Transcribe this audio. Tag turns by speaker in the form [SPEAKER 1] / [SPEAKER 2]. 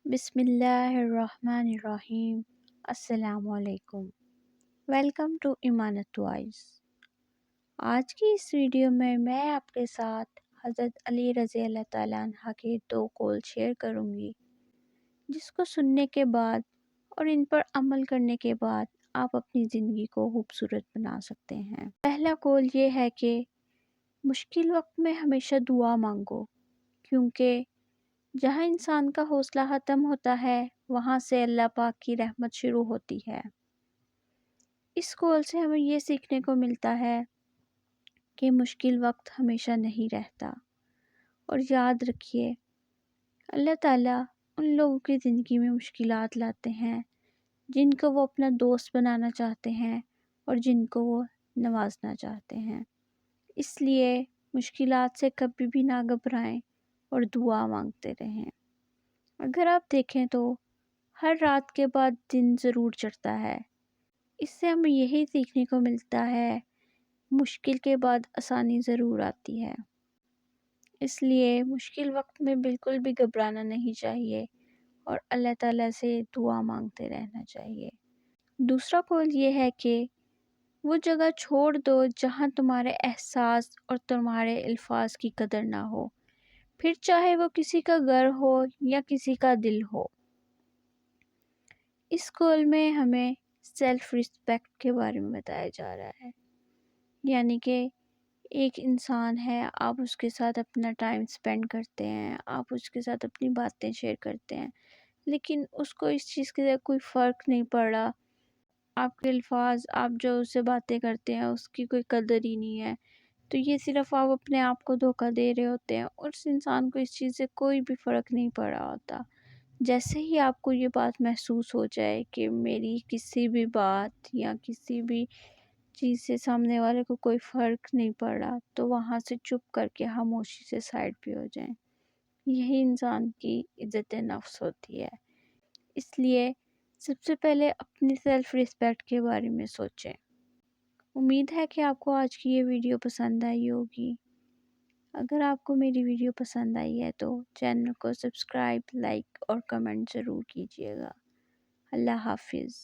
[SPEAKER 1] بسم اللہ الرحمن الرحیم۔ السلام علیکم۔ Welcome to Amanat voice. آج کی اس ویڈیو میں آپ کے ساتھ حضرت علی رضی اللہ تعالیٰ عنہ کے 2 قول شیئر کروں گی، جس کو سننے کے بعد اور ان پر عمل کرنے کے بعد آپ اپنی زندگی کو خوبصورت بنا سکتے ہیں۔ پہلا قول یہ ہے کہ مشکل وقت میں ہمیشہ دعا مانگو، کیونکہ جہاں انسان کا حوصلہ ختم ہوتا ہے وہاں سے اللہ پاک کی رحمت شروع ہوتی ہے۔ اس قول سے ہمیں یہ سیکھنے کو ملتا ہے کہ مشکل وقت ہمیشہ نہیں رہتا، اور یاد رکھیے اللہ تعالیٰ ان لوگوں کی زندگی میں مشکلات لاتے ہیں جن کو وہ اپنا دوست بنانا چاہتے ہیں اور جن کو وہ نوازنا چاہتے ہیں۔ اس لیے مشکلات سے کبھی بھی نہ گھبرائیں اور دعا مانگتے رہیں۔ اگر آپ دیکھیں تو ہر رات کے بعد دن ضرور چڑھتا ہے۔ اس سے ہمیں یہی سیکھنے کو ملتا ہے مشکل کے بعد آسانی ضرور آتی ہے۔ اس لیے مشکل وقت میں بالکل بھی گھبرانا نہیں چاہیے اور اللہ تعالیٰ سے دعا مانگتے رہنا چاہیے۔ دوسرا قول یہ ہے کہ وہ جگہ چھوڑ دو جہاں تمہارے احساس اور تمہارے الفاظ کی قدر نہ ہو، پھر چاہے وہ کسی کا گھر ہو یا کسی کا دل ہو۔ اس قول میں ہمیں سیلف ریسپیکٹ کے بارے میں بتایا جا رہا ہے، یعنی کہ ایک انسان ہے، آپ اس کے ساتھ اپنا ٹائم سپینڈ کرتے ہیں، آپ اس کے ساتھ اپنی باتیں شیئر کرتے ہیں، لیکن اس کو اس چیز کے کوئی فرق نہیں پڑ رہا، آپ کے الفاظ، آپ جو اس سے باتیں کرتے ہیں اس کی کوئی قدر ہی نہیں ہے، تو یہ صرف آپ اپنے آپ کو دھوکہ دے رہے ہوتے ہیں، اور اس انسان کو اس چیز سے کوئی بھی فرق نہیں پڑ رہا ہوتا۔ جیسے ہی آپ کو یہ بات محسوس ہو جائے کہ میری کسی بھی بات یا کسی بھی چیز سے سامنے والے کو کوئی فرق نہیں پڑ رہا، تو وہاں سے چپ کر کے خاموشی سے سائڈ پہ ہو جائیں۔ یہی انسان کی عزت نفس ہوتی ہے۔ اس لیے سب سے پہلے اپنی سیلف ریسپیکٹ کے بارے میں سوچیں۔ امید ہے کہ آپ کو آج کی یہ ویڈیو پسند آئی ہوگی۔ اگر آپ کو میری ویڈیو پسند آئی ہے تو چینل کو سبسکرائب، لائک اور کمنٹ ضرور کیجیے گا۔ اللہ حافظ۔